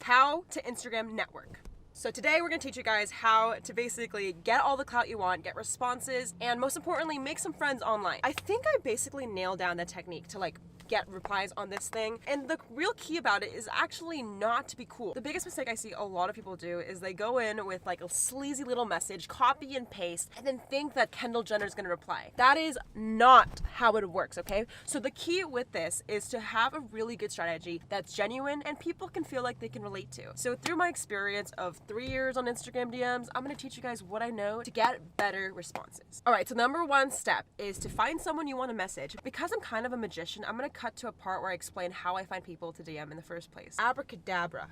how to Instagram network. So today we're gonna teach you guys how to basically get all the clout you want, get responses, and most importantly, make some friends online. I think I basically nailed down the technique to get replies on this thing. And the real key about it is actually not to be cool. The biggest mistake I see a lot of people do is they go in with a sleazy little message, copy and paste, and then think that Kendall Jenner's gonna reply. That is not how it works, okay? So the key with this is to have a really good strategy that's genuine and people can feel like they can relate to. So through my experience of 3 years on Instagram DMs, I'm gonna teach you guys what I know to get better responses. All right, so number one step is to find someone you want to message. Because I'm kind of a magician, I'm gonna cut to a part where I explain how I find people to DM in the first place. Abracadabra.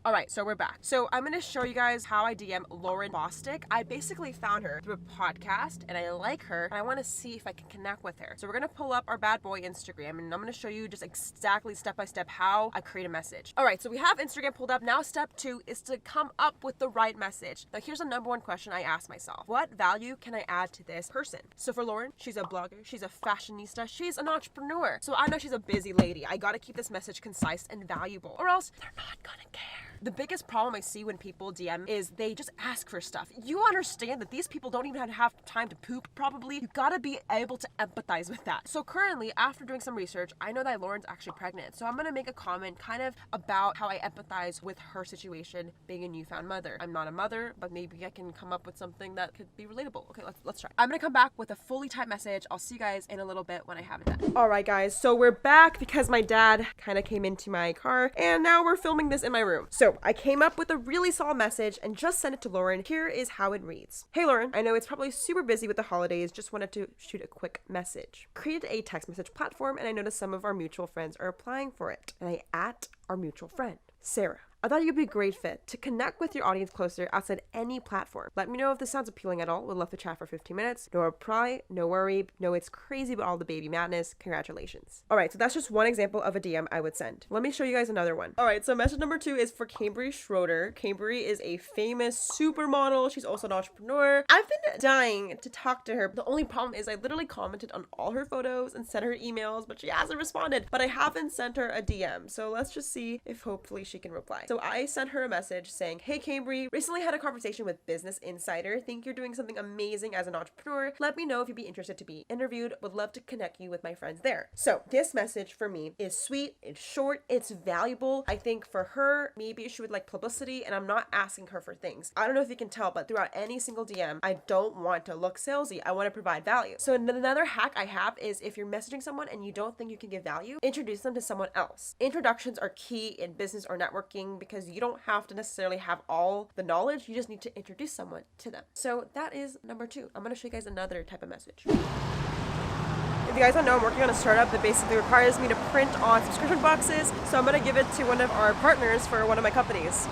All right, so we're back. So I'm gonna show you guys how I DM Lauren Bosstick. I basically found her through a podcast and I like her and I wanna see if I can connect with her. So we're gonna pull up our bad boy Instagram and I'm gonna show you just exactly step by step how I create a message. All right, so we have Instagram pulled up. Now step 2 is to come up with the right message. Now here's the number one question I ask myself. What value can I add to this person? So for Lauren, she's a blogger, she's a fashionista, she's an entrepreneur. So I know she's a busy lady. I gotta keep this message concise and valuable or else they're not gonna care. The biggest problem I see when people DM is they just ask for stuff. You understand that these people don't even have time to poop probably. You gotta be able to empathize with that. So currently, after doing some research, I know that Lauren's actually pregnant. So I'm gonna make a comment kind of about how I empathize with her situation being a newfound mother. I'm not a mother, but maybe I can come up with something that could be relatable. Okay, let's try. I'm gonna come back with a fully typed message. I'll see you guys in a little bit when I have it done. All right, guys, so we're back because my dad kind of came into my car and now we're filming this in my room. So I came up with a really solid message and just sent it to Lauren. Here is how it reads. Hey Lauren, I know it's probably super busy with the holidays, just wanted to shoot a quick message. Created a text message platform and I noticed some of our mutual friends are applying for it. And I at our mutual friend, Sarah. I thought you'd be a great fit to connect with your audience closer outside any platform. Let me know if this sounds appealing at all. Would love to chat for 15 minutes. No reply, no worry. No, it's crazy about all the baby madness. Congratulations. All right, so that's just one example of a DM I would send. Let me show you guys another one. All right, so message number 2 is for Cambry Schroeder. Cambry is a famous supermodel. She's also an entrepreneur. I've been dying to talk to her. The only problem is I literally commented on all her photos and sent her emails, but she hasn't responded. But I haven't sent her a DM. So let's just see if hopefully she can reply. So I sent her a message saying, hey Cambry, recently had a conversation with Business Insider. Think you're doing something amazing as an entrepreneur. Let me know if you'd be interested to be interviewed. Would love to connect you with my friends there. So this message for me is sweet, it's short, it's valuable. I think for her, maybe she would like publicity and I'm not asking her for things. I don't know if you can tell, but throughout any single DM, I don't want to look salesy. I want to provide value. So another hack I have is if you're messaging someone and you don't think you can give value, introduce them to someone else. Introductions are key in business or networking because you don't have to necessarily have all the knowledge. You just need to introduce someone to them. So that is number 2. I'm going to show you guys another type of message. If you guys don't know, I'm working on a startup that basically requires me to print on subscription boxes. So I'm going to give it to one of our partners for one of my companies.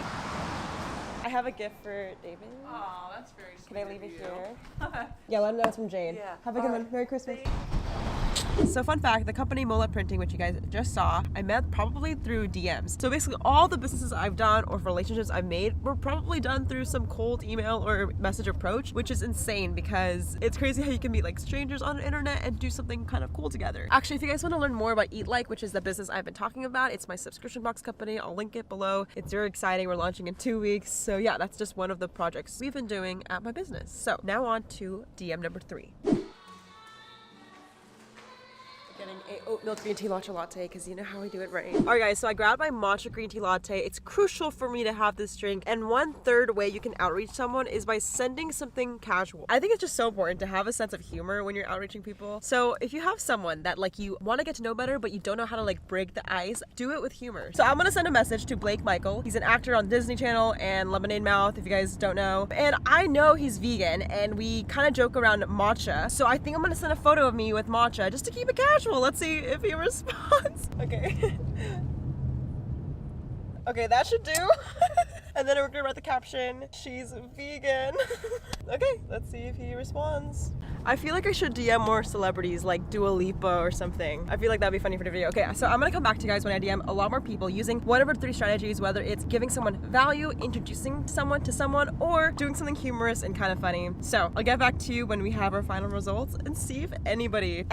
I have a gift for David. Oh, that's very sweet. Can I leave it here? Yeah, let him know it's from Jade. Yeah. Have a good one. Merry Christmas. So fun fact, the company Mullet Printing, which you guys just saw, I met probably through DMs. So basically all the businesses I've done or relationships I've made were probably done through some cold email or message approach, which is insane because it's crazy how you can meet like strangers on the internet and do something kind of cool together. Actually, if you guys want to learn more about Eat Like, which is the business I've been talking about, it's my subscription box company. I'll link it below. It's very exciting. We're launching in 2 weeks. So yeah, that's just one of the projects we've been doing at my business. So now on to DM number 3. Getting a oat milk green tea matcha latte because you know how I do it right. Alright guys, so I grabbed my matcha green tea latte. It's crucial for me to have this drink, and 1/3 way you can outreach someone is by sending something casual. I think it's just so important to have a sense of humor when you're outreaching people. So if you have someone that like you want to get to know better but you don't know how to like break the ice, do it with humor. So I'm gonna send a message to Blake Michael. He's an actor on Disney Channel and Lemonade Mouth, if you guys don't know. And I know he's vegan and we kind of joke around matcha. So I think I'm gonna send a photo of me with matcha just to keep it casual. Let's see if he responds. Okay. Okay, that should do. And then we're gonna write the caption, she's vegan. Okay, let's see if he responds. I feel like I should DM more celebrities like Dua Lipa or something. I feel like that'd be funny for the video. Okay, so I'm gonna come back to you guys when I DM a lot more people using whatever 3 strategies, whether it's giving someone value, introducing someone to someone, or doing something humorous and kind of funny. So I'll get back to you when we have our final results and see if anybody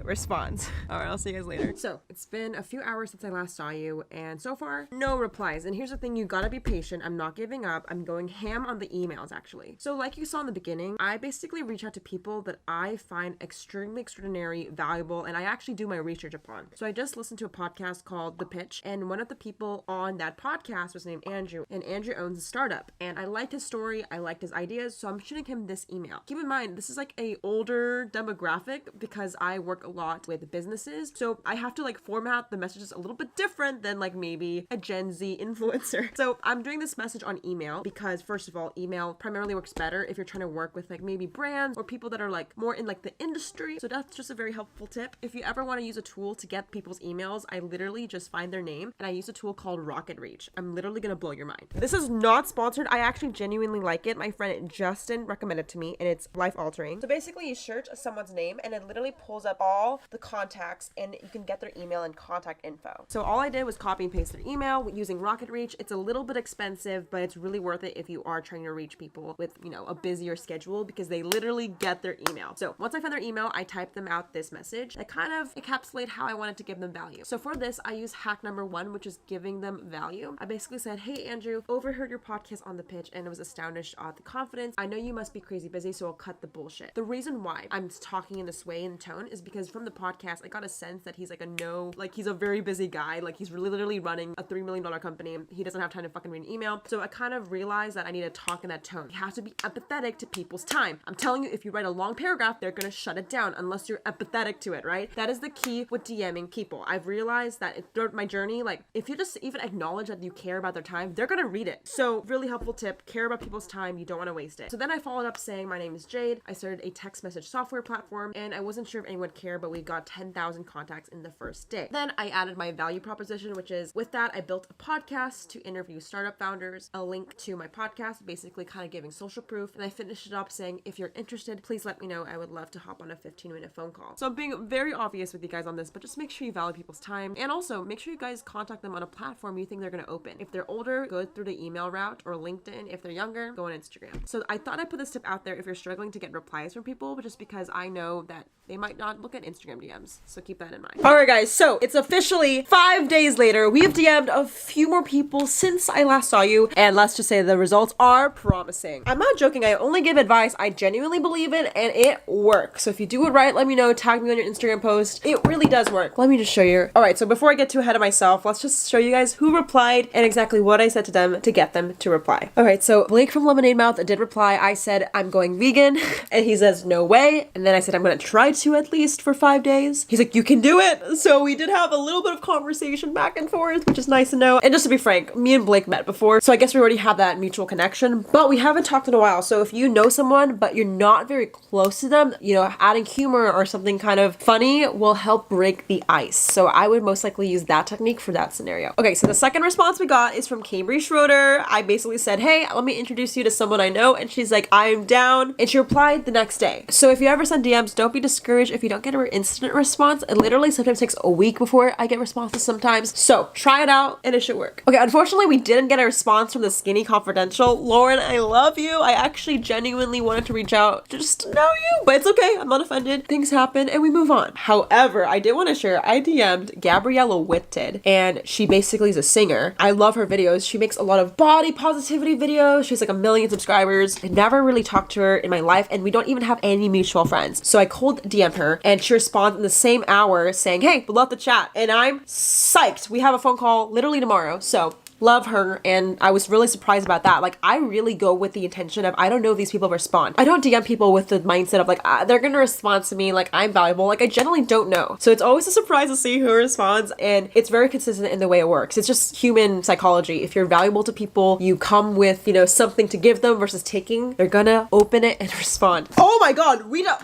responds. All right, I'll see you guys later. So it's been a few hours since I last saw you, and so far, no replies. And here's the thing, you gotta be patient. I'm not giving up. I'm going ham on the emails, actually. So like you saw in the beginning, I basically reach out to people that I find extraordinary, valuable, and I actually do my research upon. So I just listened to a podcast called The Pitch, and one of the people on that podcast was named Andrew, and Andrew owns a startup. And I liked his story, I liked his ideas, so I'm shooting him this email. Keep in mind, this is like a older demographic because I work a lot with businesses, so I have to like format the messages a little bit different than like maybe a Gen Z influencer. So I'm doing this message on email because first of all, email primarily works better if you're trying to work with like maybe brands or people that are like more in like the industry. So that's just a very helpful tip. If you ever want to use a tool to get people's emails, I literally just find their name and I use a tool called Rocket Reach. I'm literally gonna blow your mind. This is not sponsored. I actually genuinely like it. My friend Justin recommended it to me and it's life altering. So basically you search someone's name and it literally pulls up all the contacts and you can get their email and contact info. So all I did was copy and paste their email using Rocket Reach. It's a little bit expensive, but it's really worth it if you are trying to reach people with, you know, a busier schedule because they literally get their email. So once I find their email, I type them out this message that kind of encapsulate how I wanted to give them value. So for this, I use hack number 1, which is giving them value. I basically said, hey Andrew, overheard your podcast on The Pitch and was astonished at the confidence. I know you must be crazy busy, so I'll cut the bullshit. The reason why I'm talking in this way and tone is because from the podcast, I got a sense that he's like he's a very busy guy. Like he's really literally running a $3 million company. He doesn't have time to fucking read an email. So I kind of realized that I need to talk in that tone. You have to be empathetic to people's time. I'm telling you, if you write a long paragraph, they're gonna shut it down unless you're empathetic to it, right? That is the key with DMing people. I've realized that throughout my journey, like if you just even acknowledge that you care about their time, they're gonna read it. So really helpful tip, care about people's time. You don't want to waste it. So then I followed up saying, my name is Jade. I started a text message software platform and I wasn't sure if anyone would care, but we got 10,000 contacts in the first day. Then I added my value proposition, which is with that, I built a podcast to interview startup founders, a link to my podcast, basically kind of giving social proof. And I finished it up saying, if you're interested, please let me know. I would love to hop on a 15-minute phone call. So I'm being very obvious with you guys on this, but just make sure you value people's time. And also make sure you guys contact them on a platform you think they're going to open. If they're older, go through the email route or LinkedIn. If they're younger, go on Instagram. So I thought I'd put this tip out there if you're struggling to get replies from people, but just because I know that they might not look at Instagram DMs. So keep that in mind. All right, guys. So it's officially 5 days later. We've DM'd a few more people since I last saw you. And let's just say the results are promising. I'm not joking. I only give advice. I genuinely believe it and it works. So if you do it right, let me know. Tag me on your Instagram post. It really does work. Let me just show you. All right. So before I get too ahead of myself, let's just show you guys who replied and exactly what I said to them to get them to reply. All right. So Blake from Lemonade Mouth did reply. I said, I'm going vegan. And he says, no way. And then I said, I'm going to try to at least for 5 days. He's like, you can do it. So we did have a little bit of conversation back and forth, which is nice to know. And just to be frank, me and Blake met before. So I guess we already have that mutual connection, but we haven't talked in a while. So if you know someone, but you're not very close to them, you know, adding humor or something kind of funny will help break the ice. So I would most likely use that technique for that scenario. Okay, so the second response we got is from Cambry Schroeder. I basically said, hey, let me introduce you to someone I know. And she's like, I'm down. And she replied the next day. So if you ever send DMs, don't be discouraged if you don't get an instant response. It literally sometimes takes a week before I get responses sometimes. So try it out and it should work. Okay, unfortunately, we didn't get a response from the Skinny Confidential. Lauren, I love you. I actually genuinely wanted to reach out just to know you, but it's okay. I'm not offended. Things happen and we move on. However, I did want to share, I DM'd Gabriella Whitted and she basically is a singer. I love her videos. She makes a lot of body positivity videos. She has like 1 million subscribers. I never really talked to her in my life and we don't even have any mutual friends. So I cold DM'd her and she responds in the same hour saying, hey, we'd love to chat. And I'm psyched. We have a phone call literally tomorrow. So love her, and I was really surprised about that. Like, I really go with the intention of, I don't know if these people respond. I don't DM people with the mindset of like, they're gonna respond to me, like I'm valuable. Like, I generally don't know. So it's always a surprise to see who responds, and it's very consistent in the way it works. It's just human psychology. If you're valuable to people, you come with, you know, something to give them versus taking, they're gonna open it and respond. Oh my god,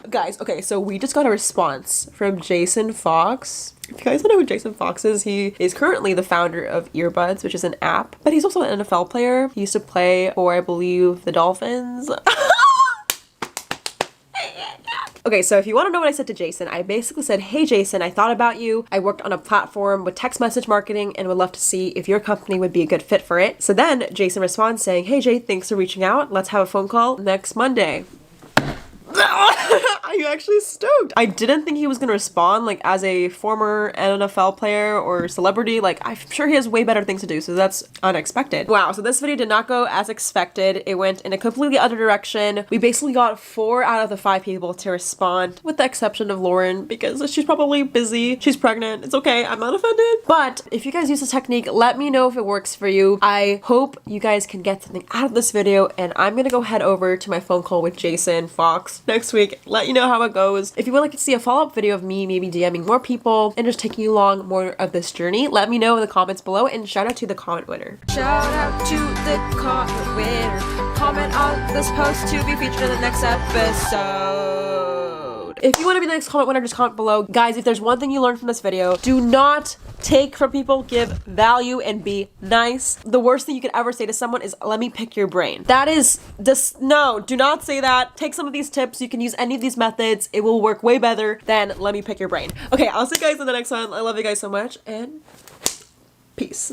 guys, okay, so we just got a response from Jason Fox. If you guys don't know who Jason Fox is, he is currently the founder of Earbuds, which is an app, but he's also an NFL player. He used to play for, I believe, the Dolphins. Okay, so if you want to know what I said to Jason, I basically said, hey Jason, I thought about you. I worked on a platform with text message marketing and would love to see if your company would be a good fit for it. So then Jason responds saying, hey Jay, thanks for reaching out. Let's have a phone call next Monday. I'm actually stoked. I didn't think he was gonna respond, like, as a former NFL player or celebrity. Like, I'm sure he has way better things to do, so that's unexpected. Wow, so this video did not go as expected. It went in a completely other direction. We basically got 4 out of the 5 people to respond, with the exception of Lauren, because she's probably busy. She's pregnant. It's okay. I'm not offended. But if you guys use this technique, let me know if it works for you. I hope you guys can get something out of this video, and I'm gonna go head over to my phone call with Jason Fox next week. Let you know how it goes. If you would like to see a follow-up video of me maybe DMing more people and just taking you along more of this journey, let me know in the comments below, and shout out to the comment winner. Shout out to the comment winner. Comment on this post to be featured in the next episode. If you want to be the next comment winner, just comment below. Guys, if there's one thing you learned from this video, do not take from people, give value, and be nice. The worst thing you could ever say to someone is, let me pick your brain. That is just, no, do not say that. Take some of these tips. You can use any of these methods. It will work way better than let me pick your brain. Okay, I'll see you guys in the next one. I love you guys so much, and peace.